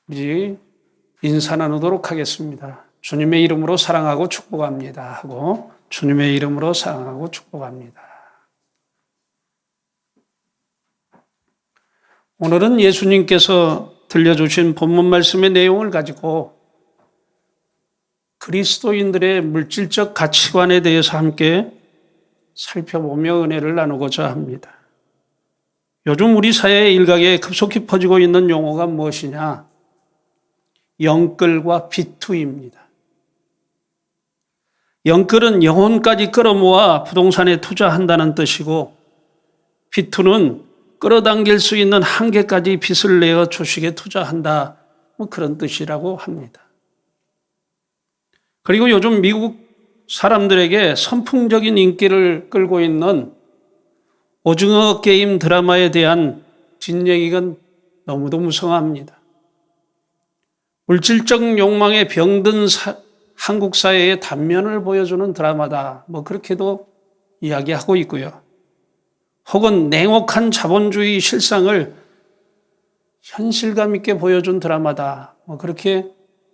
우리 인사 나누도록 하겠습니다. 주님의 이름으로 사랑하고 축복합니다 하고 주님의 이름으로 사랑하고 축복합니다. 오늘은 예수님께서 들려주신 본문 말씀의 내용을 가지고 그리스도인들의 물질적 가치관에 대해서 함께 살펴보며 은혜를 나누고자 합니다. 요즘 우리 사회의 일각에 급속히 퍼지고 있는 용어가 무엇이냐? 영끌과 비투입니다. 영끌은 영혼까지 끌어모아 부동산에 투자한다는 뜻이고, 비투는 끌어당길 수 있는 한계까지 빚을 내어 주식에 투자한다, 그런 뜻이라고 합니다. 그리고 요즘 미국 사람들에게 선풍적인 인기를 끌고 있는 오징어 게임 드라마에 대한 뒷얘기가 너무도 무성합니다. 물질적 욕망에 병든 한국 사회의 단면을 보여주는 드라마다, 그렇게도 이야기하고 있고요. 혹은 냉혹한 자본주의 실상을 현실감 있게 보여준 드라마다, 그렇게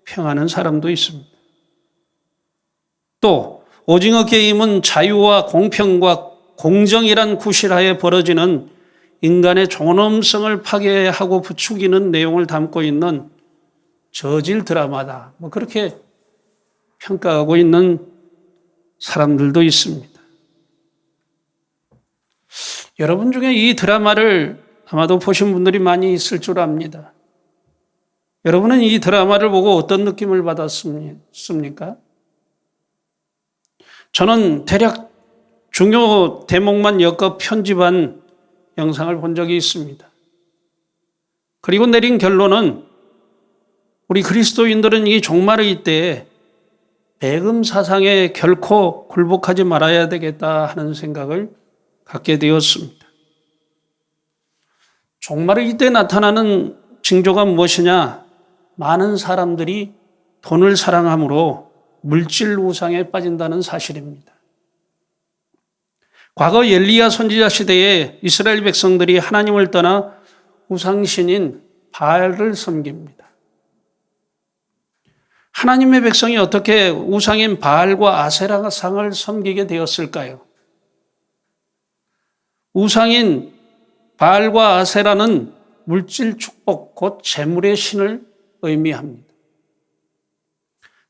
평하는 사람도 있습니다. 또 오징어 게임은 자유와 공평과 공정이란 구실하에 벌어지는 인간의 존엄성을 파괴하고 부추기는 내용을 담고 있는 저질 드라마다, 그렇게 평가하고 있는 사람들도 있습니다. 여러분 중에 이 드라마를 아마도 보신 분들이 많이 있을 줄 압니다. 여러분은 이 드라마를 보고 어떤 느낌을 받았습니까? 저는 대략 중요 대목만 엮어 편집한 영상을 본 적이 있습니다. 그리고 내린 결론은 우리 그리스도인들은 이 종말의 때에 배금 사상에 결코 굴복하지 말아야 되겠다 하는 생각을 갖게 되었습니다. 종말의 때 나타나는 징조가 무엇이냐? 많은 사람들이 돈을 사랑함으로 물질 우상에 빠진다는 사실입니다. 과거 엘리야 선지자 시대에 이스라엘 백성들이 하나님을 떠나 우상신인 바알을 섬깁니다. 하나님의 백성이 어떻게 우상인 바알과 아세라상을 섬기게 되었을까요? 우상인 바알과 아세라는 물질 축복, 곧 재물의 신을 의미합니다.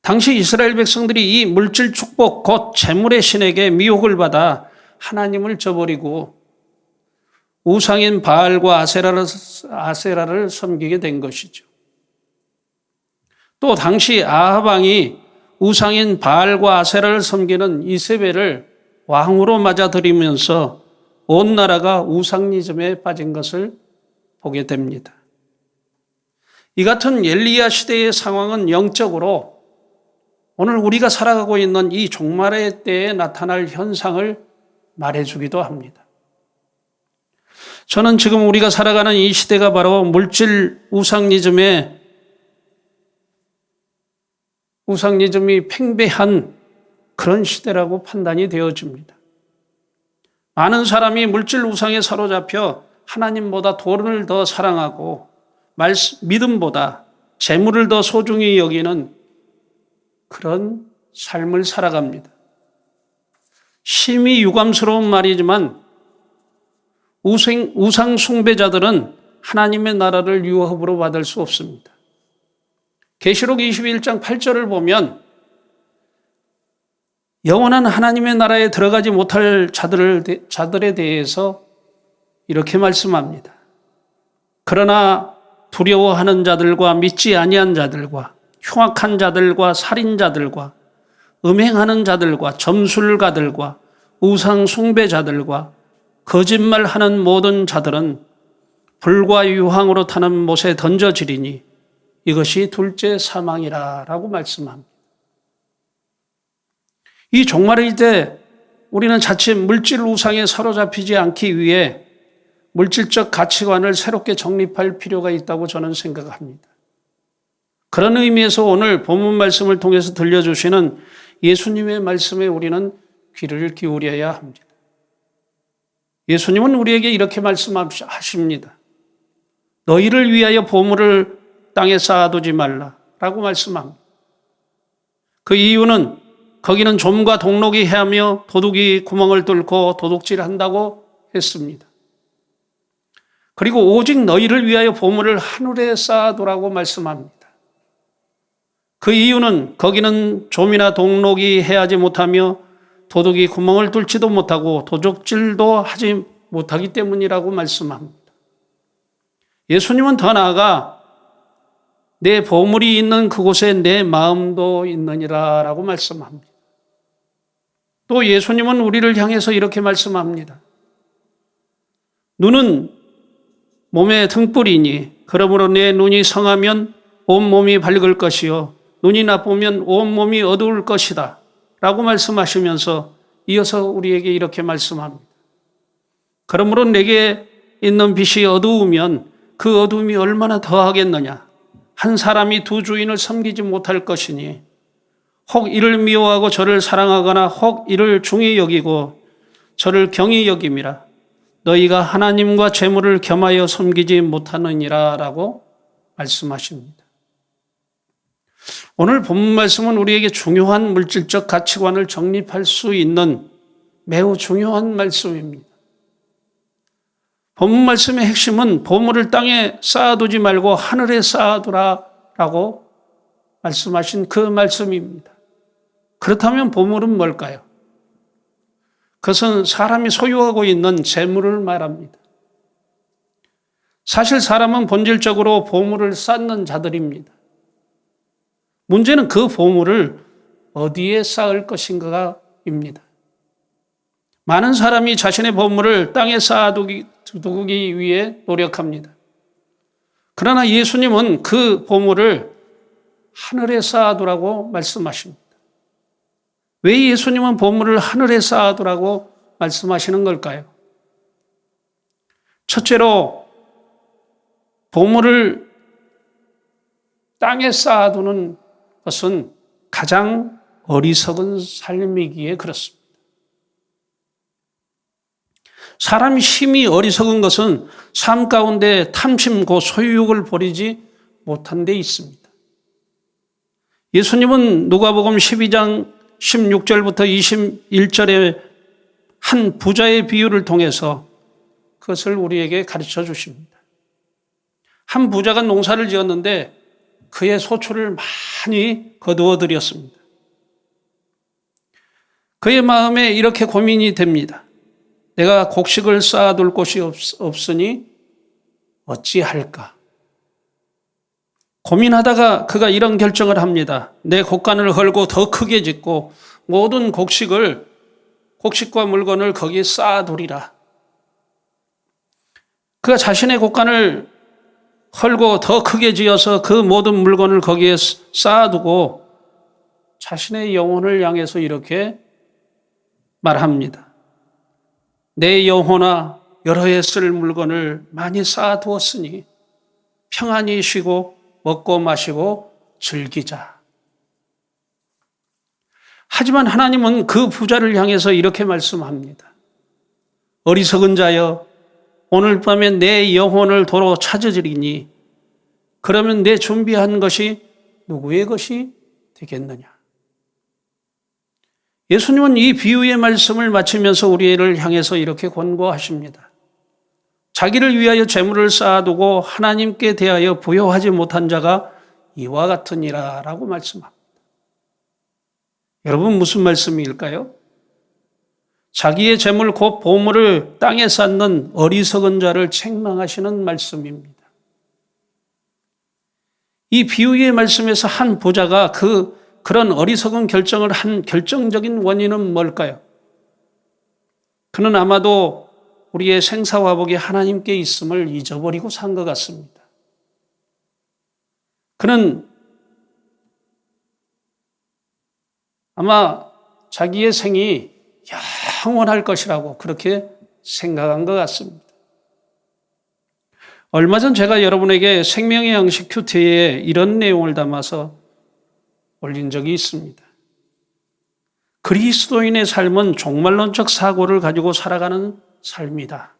당시 이스라엘 백성들이 이 물질 축복, 곧 재물의 신에게 미혹을 받아 하나님을 저버리고 우상인 바알과 아세라를 섬기게 된 것이죠. 또 당시 아합 왕이 우상인 바알과 아세라를 섬기는 이세벨을 왕으로 맞아들이면서 온 나라가 우상리즘에 빠진 것을 보게 됩니다. 이 같은 엘리야 시대의 상황은 영적으로 오늘 우리가 살아가고 있는 이 종말의 때에 나타날 현상을 말해주기도 합니다. 저는 지금 우리가 살아가는 이 시대가 바로 물질 우상리즘이 팽배한 그런 시대라고 판단이 되어집니다. 많은 사람이 물질 우상에 사로잡혀 하나님보다 돈을 더 사랑하고 믿음보다 재물을 더 소중히 여기는 그런 삶을 살아갑니다. 심히 유감스러운 말이지만 우상 숭배자들은 하나님의 나라를 유업으로 받을 수 없습니다. 계시록 21장 8절을 보면 영원한 하나님의 나라에 들어가지 못할 자들에 대해서 이렇게 말씀합니다. 그러나 두려워하는 자들과 믿지 아니한 자들과 흉악한 자들과 살인자들과 음행하는 자들과 점술가들과 우상 숭배자들과 거짓말하는 모든 자들은 불과 유황으로 타는 못에 던져지리니 이것이 둘째 사망이라라고 말씀합니다. 이 종말의 때 우리는 자칫 물질 우상에 사로잡히지 않기 위해 물질적 가치관을 새롭게 정립할 필요가 있다고 저는 생각합니다. 그런 의미에서 오늘 본문 말씀을 통해서 들려주시는 예수님의 말씀에 우리는 귀를 기울여야 합니다. 예수님은 우리에게 이렇게 말씀하십니다. 너희를 위하여 보물을 땅에 쌓아두지 말라라고 말씀합니다. 그 이유는 거기는 좀과 동록이 해하며 도둑이 구멍을 뚫고 도둑질한다고 했습니다. 그리고 오직 너희를 위하여 보물을 하늘에 쌓아두라고 말씀합니다. 그 이유는 거기는 좀이나 동록이 해하지 못하며 도둑이 구멍을 뚫지도 못하고 도둑질도 하지 못하기 때문이라고 말씀합니다. 예수님은 더 나아가 내 보물이 있는 그곳에 내 마음도 있느니라 라고 말씀합니다. 또 예수님은 우리를 향해서 이렇게 말씀합니다. 눈은 몸의 등불이니 그러므로 내 눈이 성하면 온몸이 밝을 것이요 눈이 나쁘면 온몸이 어두울 것이다 라고 말씀하시면서 이어서 우리에게 이렇게 말씀합니다. 그러므로 내게 있는 빛이 어두우면 그 어두움이 얼마나 더하겠느냐. 한 사람이 두 주인을 섬기지 못할 것이니 혹 이를 미워하고 저를 사랑하거나 혹 이를 중히 여기고 저를 경히 여김이라. 너희가 하나님과 재물을 겸하여 섬기지 못하느니라 라고 말씀하십니다. 오늘 본문 말씀은 우리에게 중요한 물질적 가치관을 정립할 수 있는 매우 중요한 말씀입니다. 본문 말씀의 핵심은 보물을 땅에 쌓아두지 말고 하늘에 쌓아두라라고 말씀하신 그 말씀입니다. 그렇다면 보물은 뭘까요? 그것은 사람이 소유하고 있는 재물을 말합니다. 사실 사람은 본질적으로 보물을 쌓는 자들입니다. 문제는 그 보물을 어디에 쌓을 것인가입니다. 많은 사람이 자신의 보물을 땅에 쌓아두기 위해 노력합니다. 그러나 예수님은 그 보물을 하늘에 쌓아두라고 말씀하십니다. 왜 예수님은 보물을 하늘에 쌓아두라고 말씀하시는 걸까요? 첫째로 보물을 땅에 쌓아두는 것은 가장 어리석은 삶이기에 그렇습니다. 사람이 심히 어리석은 것은 삶 가운데 탐심 고 소유욕을 버리지 못한 데 있습니다. 예수님은 누가복음 12장 16절부터 21절의 한 부자의 비유를 통해서 그것을 우리에게 가르쳐 주십니다. 한 부자가 농사를 지었는데 그의 소출을 많이 거두어 들였습니다. 그의 마음에 이렇게 고민이 됩니다. 내가 곡식을 쌓아둘 곳이 없으니 어찌할까? 고민하다가 그가 이런 결정을 합니다. 내 곡간을 헐고 더 크게 짓고 모든 곡식과 물건을 거기에 쌓아두리라. 그가 자신의 곡간을 헐고 더 크게 지어서 그 모든 물건을 거기에 쌓아두고 자신의 영혼을 향해서 이렇게 말합니다. 내 영혼아 여러 해 쓸 물건을 많이 쌓아두었으니 평안히 쉬고 먹고 마시고 즐기자. 하지만 하나님은 그 부자를 향해서 이렇게 말씀합니다. 어리석은 자여 오늘 밤에 내 영혼을 도로 찾으리니 그러면 내 준비한 것이 누구의 것이 되겠느냐. 예수님은 이 비유의 말씀을 마치면서 우리를 향해서 이렇게 권고하십니다. 자기를 위하여 재물을 쌓아두고 하나님께 대하여 부여하지 못한 자가 이와 같으니라 라고 말씀합니다. 여러분 무슨 말씀일까요? 자기의 재물 곧 보물을 땅에 쌓는 어리석은 자를 책망하시는 말씀입니다. 이 비유의 말씀에서 한 부자가 그런 어리석은 결정을 한 결정적인 원인은 뭘까요? 그는 아마도 우리의 생사화복이 하나님께 있음을 잊어버리고 산 것 같습니다. 그는 아마 자기의 생이 영원할 것이라고 그렇게 생각한 것 같습니다. 얼마 전 제가 여러분에게 생명의 양식 큐티에 이런 내용을 담아서 올린 적이 있습니다. 그리스도인의 삶은 종말론적 사고를 가지고 살아가는 삶이다.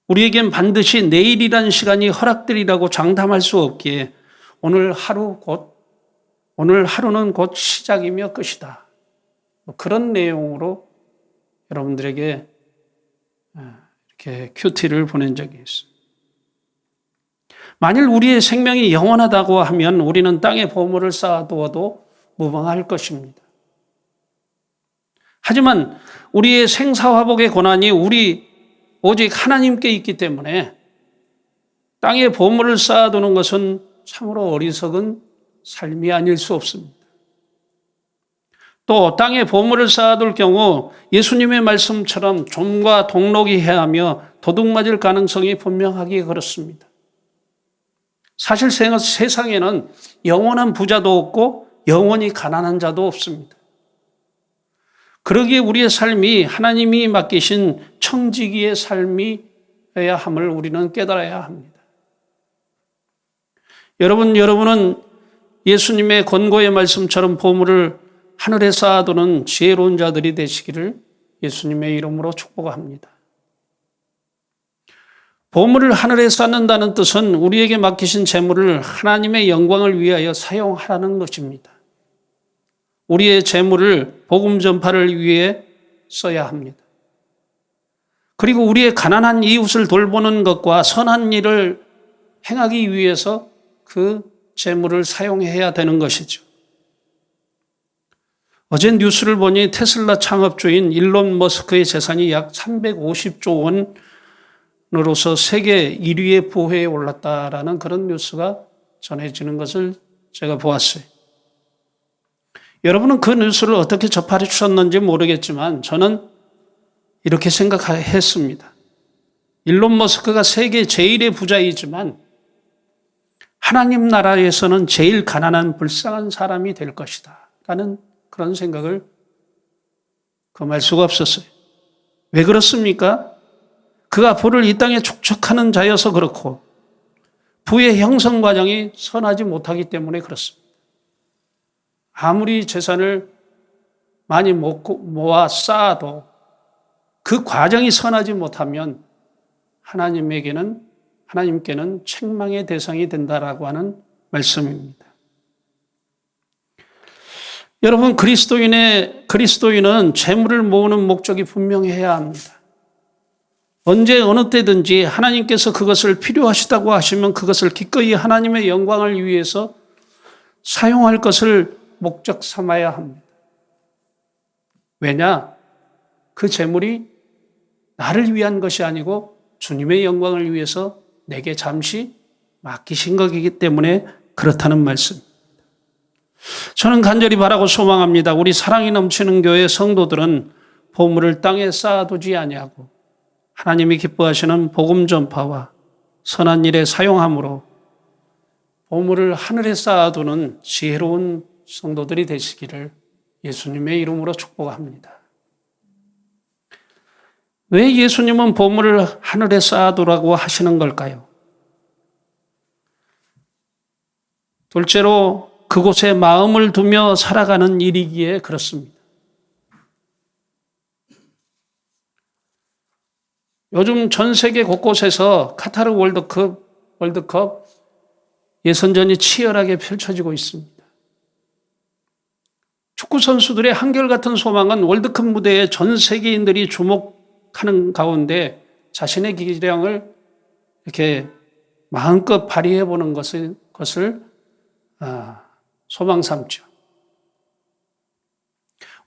우리에겐 반드시 내일이란 시간이 허락되리라고 장담할 수 없기에 오늘 하루는 곧 시작이며 끝이다. 그런 내용으로 여러분들에게 이렇게 큐티를 보낸 적이 있어요. 만일 우리의 생명이 영원하다고 하면 우리는 땅에 보물을 쌓아두어도 무방할 것입니다. 하지만 우리의 생사화복의 고난이 오직 하나님께 있기 때문에 땅에 보물을 쌓아두는 것은 참으로 어리석은 삶이 아닐 수 없습니다. 또 땅에 보물을 쌓아둘 경우 예수님의 말씀처럼 좀과 동록이 해하며 도둑 맞을 가능성이 분명하게 그렇습니다. 사실 세상에는 영원한 부자도 없고 영원히 가난한 자도 없습니다. 그러기에 우리의 삶이 하나님이 맡기신 청지기의 삶이어야 함을 우리는 깨달아야 합니다. 여러분은 예수님의 권고의 말씀처럼 보물을 하늘에 쌓아두는 지혜로운 자들이 되시기를 예수님의 이름으로 축복합니다. 보물을 하늘에 쌓는다는 뜻은 우리에게 맡기신 재물을 하나님의 영광을 위하여 사용하라는 것입니다. 우리의 재물을 복음 전파를 위해 써야 합니다. 그리고 우리의 가난한 이웃을 돌보는 것과 선한 일을 행하기 위해서 그 재물을 사용해야 되는 것이죠. 어제 뉴스를 보니 테슬라 창업주인 일론 머스크의 재산이 약 350조 원으로서 세계 1위의 부회에 올랐다라는 그런 뉴스가 전해지는 것을 제가 보았어요. 여러분은 그 뉴스를 어떻게 접해 주셨는지 모르겠지만 저는 이렇게 생각했습니다. 일론 머스크가 세계 제1의 부자이지만 하나님 나라에서는 제일 가난한 불쌍한 사람이 될 것이다 라는 그런 생각을 금할 수가 없었어요. 왜 그렇습니까? 그가 부를 이 땅에 축적하는 자여서 그렇고 부의 형성 과정이 선하지 못하기 때문에 그렇습니다. 아무리 재산을 많이 모아 쌓아도 그 과정이 선하지 못하면 하나님께는 책망의 대상이 된다라고 하는 말씀입니다. 여러분, 그리스도인은 재물을 모으는 목적이 분명해야 합니다. 언제 어느 때든지 하나님께서 그것을 필요하시다고 하시면 그것을 기꺼이 하나님의 영광을 위해서 사용할 것을 목적 삼아야 합니다. 왜냐? 그 재물이 나를 위한 것이 아니고 주님의 영광을 위해서 내게 잠시 맡기신 것이기 때문에 그렇다는 말씀입니다. 저는 간절히 바라고 소망합니다. 우리 사랑이 넘치는 교회 성도들은 보물을 땅에 쌓아두지 아니하고 하나님이 기뻐하시는 복음 전파와 선한 일에 사용함으로 보물을 하늘에 쌓아두는 지혜로운 성도들이 되시기를 예수님의 이름으로 축복합니다. 왜 예수님은 보물을 하늘에 쌓아두라고 하시는 걸까요? 둘째로 그곳에 마음을 두며 살아가는 일이기에 그렇습니다. 요즘 전 세계 곳곳에서 카타르 월드컵 예선전이 치열하게 펼쳐지고 있습니다. 축구 선수들의 한결같은 소망은 월드컵 무대에 전 세계인들이 주목하는 가운데 자신의 기량을 이렇게 마음껏 발휘해 보는 것을 소망 삼죠.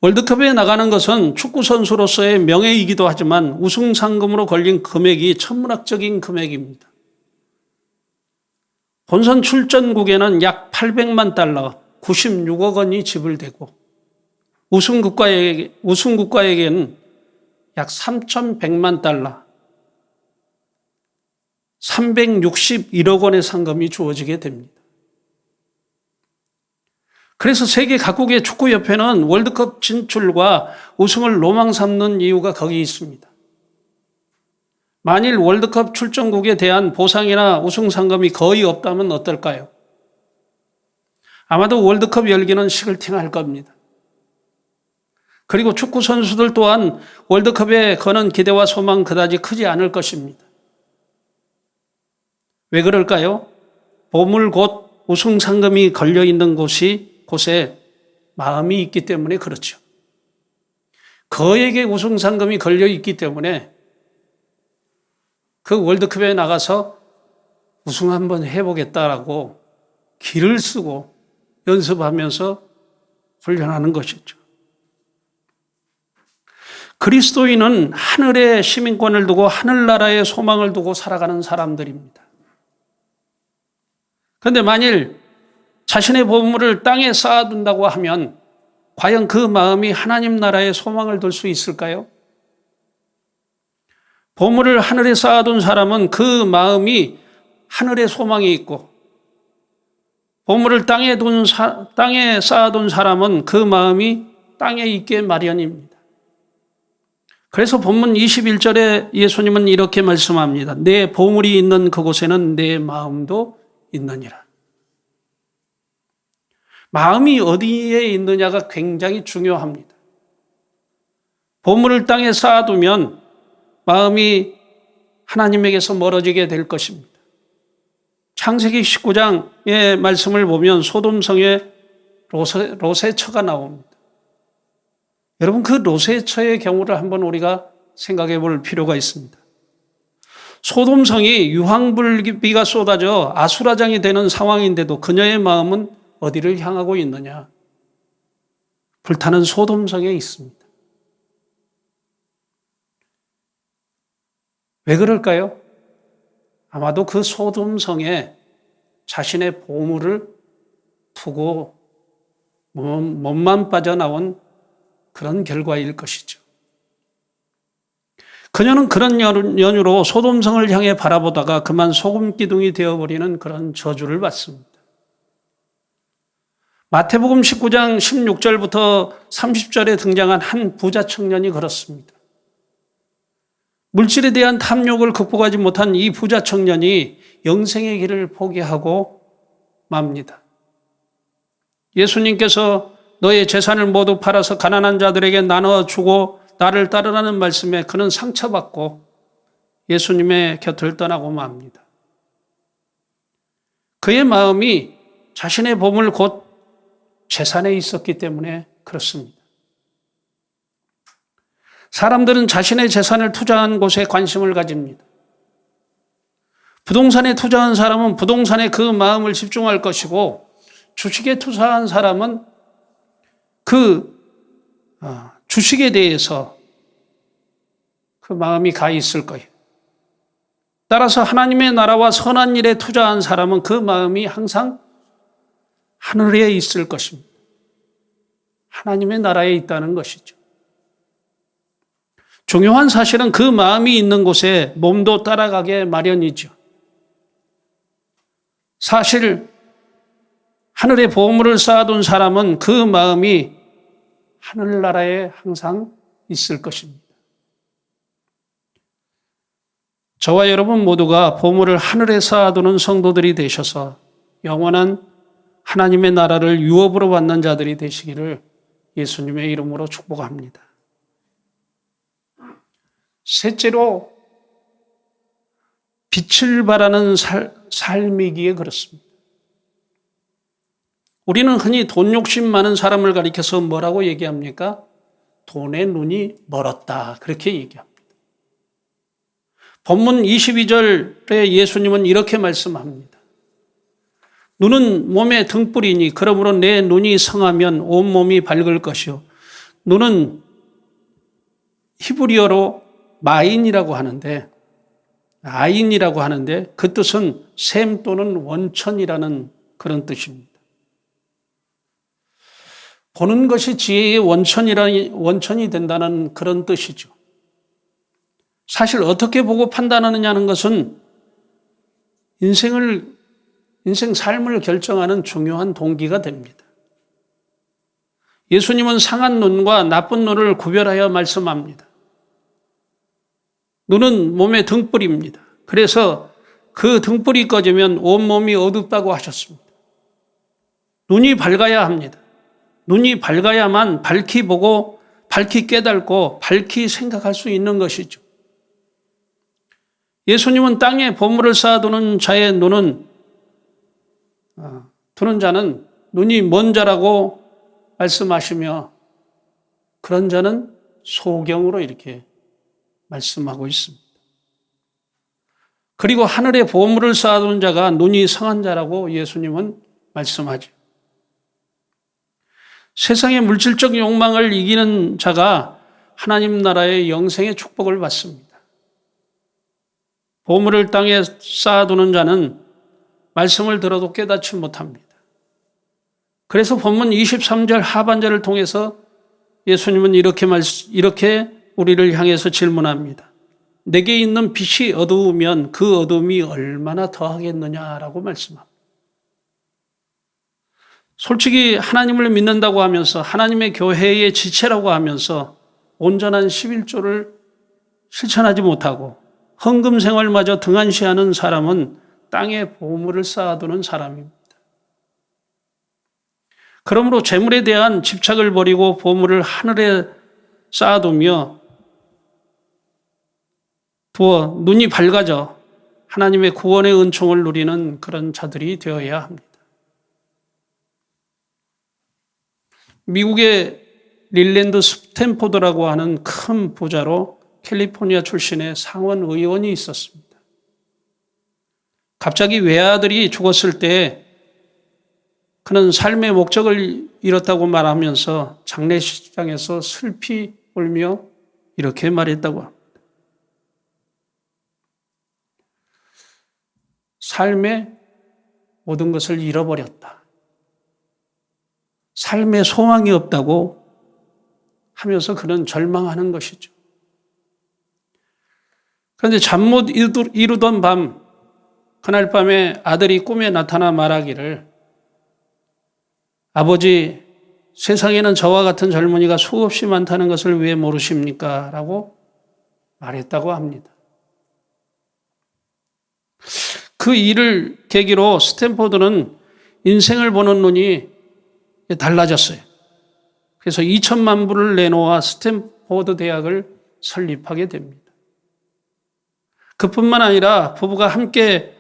월드컵에 나가는 것은 축구 선수로서의 명예이기도 하지만 우승 상금으로 걸린 금액이 천문학적인 금액입니다. 본선 출전국에는 약 800만 달러, 96억 원이 지불되고 우승국가에게는 약 3,100만 달러, 361억 원의 상금이 주어지게 됩니다. 그래서 세계 각국의 축구협회는 월드컵 진출과 우승을 로망 삼는 이유가 거기 있습니다. 만일 월드컵 출전국에 대한 보상이나 우승 상금이 거의 없다면 어떨까요? 아마도 월드컵 열기는 시글팅할 겁니다. 그리고 축구 선수들 또한 월드컵에 거는 기대와 소망 그다지 크지 않을 것입니다. 왜 그럴까요? 보물 곧 우승상금이 걸려있는 곳에 마음이 있기 때문에 그렇죠. 그에게 우승상금이 걸려있기 때문에 그 월드컵에 나가서 우승 한번 해보겠다라고 기를 쓰고 연습하면서 훈련하는 것이죠. 그리스도인은 하늘의 시민권을 두고 하늘나라의 소망을 두고 살아가는 사람들입니다. 그런데 만일 자신의 보물을 땅에 쌓아둔다고 하면 과연 그 마음이 하나님 나라의 소망을 둘 수 있을까요? 보물을 하늘에 쌓아둔 사람은 그 마음이 하늘의 소망이 있고, 보물을 땅에 쌓아둔 사람은 그 마음이 땅에 있게 마련입니다. 그래서 본문 21절에 예수님은 이렇게 말씀합니다. 내 보물이 있는 그곳에는 내 마음도 있느니라. 마음이 어디에 있느냐가 굉장히 중요합니다. 보물을 땅에 쌓아두면 마음이 하나님에게서 멀어지게 될 것입니다. 창세기 19장의 말씀을 보면 소돔성에 롯의 처가 나옵니다. 여러분, 그 롯의 처의 경우를 한번 우리가 생각해 볼 필요가 있습니다. 소돔성이 유황불비가 쏟아져 아수라장이 되는 상황인데도 그녀의 마음은 어디를 향하고 있느냐? 불타는 소돔성에 있습니다. 왜 그럴까요? 아마도 그 소돔성에 자신의 보물을 두고 몸만 빠져나온 그런 결과일 것이죠. 그녀는 그런 연유로 소돔성을 향해 바라보다가 그만 소금기둥이 되어버리는 그런 저주를 받습니다. 마태복음 19장 16절부터 30절에 등장한 한 부자 청년이 그렇습니다. 물질에 대한 탐욕을 극복하지 못한 이 부자 청년이 영생의 길을 포기하고 맙니다. 예수님께서 너의 재산을 모두 팔아서 가난한 자들에게 나눠주고 나를 따르라는 말씀에 그는 상처받고 예수님의 곁을 떠나고 맙니다. 그의 마음이 자신의 보물 곧 재산에 있었기 때문에 그렇습니다. 사람들은 자신의 재산을 투자한 곳에 관심을 가집니다. 부동산에 투자한 사람은 부동산에 그 마음을 집중할 것이고, 주식에 투자한 사람은 그 주식에 대해서 그 마음이 가 있을 거예요. 따라서 하나님의 나라와 선한 일에 투자한 사람은 그 마음이 항상 하늘에 있을 것입니다. 하나님의 나라에 있다는 것이죠. 중요한 사실은 그 마음이 있는 곳에 몸도 따라가게 마련이죠. 사실 하늘에 보물을 쌓아둔 사람은 그 마음이 하늘나라에 항상 있을 것입니다. 저와 여러분 모두가 보물을 하늘에 쌓아두는 성도들이 되셔서 영원한 하나님의 나라를 유업으로 받는 자들이 되시기를 예수님의 이름으로 축복합니다. 셋째로, 빛을 발하는 삶이기에 그렇습니다. 우리는 흔히 돈 욕심 많은 사람을 가리켜서 뭐라고 얘기합니까? 돈의 눈이 멀었다, 그렇게 얘기합니다. 본문 22절에 예수님은 이렇게 말씀합니다. 눈은 몸의 등불이니 그러므로 내 눈이 성하면 온몸이 밝을 것이요. 눈은 히브리어로 마인이라고 하는데, 아인이라고 하는데 그 뜻은 샘 또는 원천이라는 그런 뜻입니다. 보는 것이 지혜의 원천이 된다는 그런 뜻이죠. 사실 어떻게 보고 판단하느냐는 것은 인생 삶을 결정하는 중요한 동기가 됩니다. 예수님은 상한 눈과 나쁜 눈을 구별하여 말씀합니다. 눈은 몸의 등불입니다. 그래서 그 등불이 꺼지면 온몸이 어둡다고 하셨습니다. 눈이 밝아야 합니다. 눈이 밝아야만 밝히 보고 밝히 깨닫고 밝히 생각할 수 있는 것이죠. 예수님은 땅에 보물을 쌓아두는 자의 두는 자는 눈이 먼 자라고 말씀하시며 그런 자는 소경으로 이렇게 말씀하고 있습니다. 그리고 하늘에 보물을 쌓아두는 자가 눈이 성한 자라고 예수님은 말씀하죠. 세상의 물질적 욕망을 이기는 자가 하나님 나라의 영생의 축복을 받습니다. 보물을 땅에 쌓아두는 자는 말씀을 들어도 깨닫지 못합니다. 그래서 본문 23절 하반절을 통해서 예수님은 이렇게 우리를 향해서 질문합니다. 내게 있는 빛이 어두우면 그 어둠이 얼마나 더하겠느냐라고 말씀합니다. 솔직히 하나님을 믿는다고 하면서 하나님의 교회의 지체라고 하면서 온전한 11조를 실천하지 못하고 헌금 생활마저 등한시하는 사람은 땅에 보물을 쌓아두는 사람입니다. 그러므로 재물에 대한 집착을 버리고 보물을 하늘에 쌓아두며 두어 눈이 밝아져 하나님의 구원의 은총을 누리는 그런 자들이 되어야 합니다. 미국의 릴랜드 스탠포드라고 하는 큰 부자로 캘리포니아 출신의 상원 의원이 있었습니다. 갑자기 외아들이 죽었을 때 그는 삶의 목적을 잃었다고 말하면서 장례식장에서 슬피 울며 이렇게 말했다고 합니다. 삶의 모든 것을 잃어버렸다. 삶의 소망이 없다고 하면서 그는 절망하는 것이죠. 그런데 잠 못 이루던 밤, 그날 밤에 아들이 꿈에 나타나 말하기를 아버지, 세상에는 저와 같은 젊은이가 수없이 많다는 것을 왜 모르십니까? 라고 말했다고 합니다. 그 일을 계기로 스탠포드는 인생을 보는 눈이 달라졌어요. 그래서 2천만 불을 내놓아 스탠포드 대학을 설립하게 됩니다. 그뿐만 아니라 부부가 함께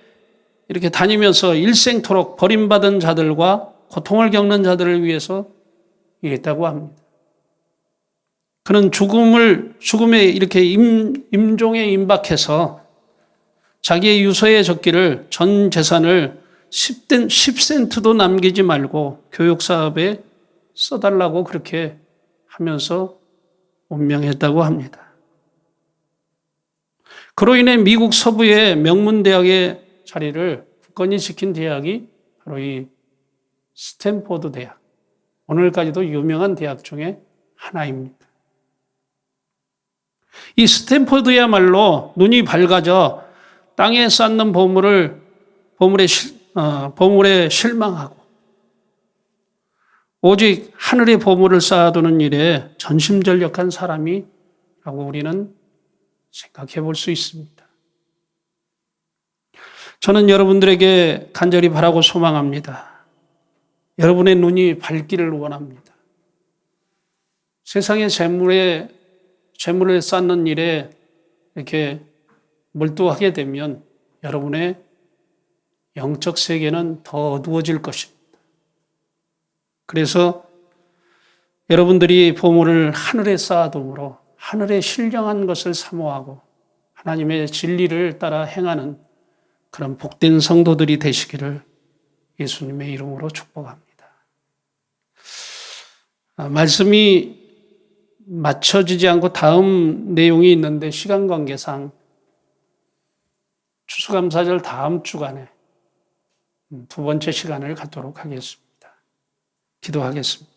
이렇게 다니면서 일생토록 버림받은 자들과 고통을 겪는 자들을 위해서 일했다고 합니다. 그는 죽음에 이렇게 임종에 임박해서 자기의 유서에 적기를 전 재산을 10센트도 남기지 말고 교육사업에 써달라고 그렇게 하면서 운명했다고 합니다. 그로 인해 미국 서부의 명문대학의 자리를 굳건히 지킨 대학이 바로 이 스탠포드 대학, 오늘까지도 유명한 대학 중에 하나입니다. 이 스탠포드야말로 눈이 밝아져 땅에 쌓는 보물에 실망하고 오직 하늘의 보물을 쌓아두는 일에 전심전력한 사람이라고 우리는 생각해 볼 수 있습니다. 저는 여러분들에게 간절히 바라고 소망합니다. 여러분의 눈이 밝기를 원합니다. 세상의 재물을 쌓는 일에 이렇게 몰두하게 되면 여러분의 영적 세계는 더 어두워질 것입니다. 그래서 여러분들이 보물을 하늘에 쌓아둠으로 하늘의 신령한 것을 사모하고 하나님의 진리를 따라 행하는 그런 복된 성도들이 되시기를 예수님의 이름으로 축복합니다. 말씀이 맞춰지지 않고 다음 내용이 있는데 시간 관계상 추수감사절 다음 주간에 두 번째 시간을 갖도록 하겠습니다. 기도하겠습니다.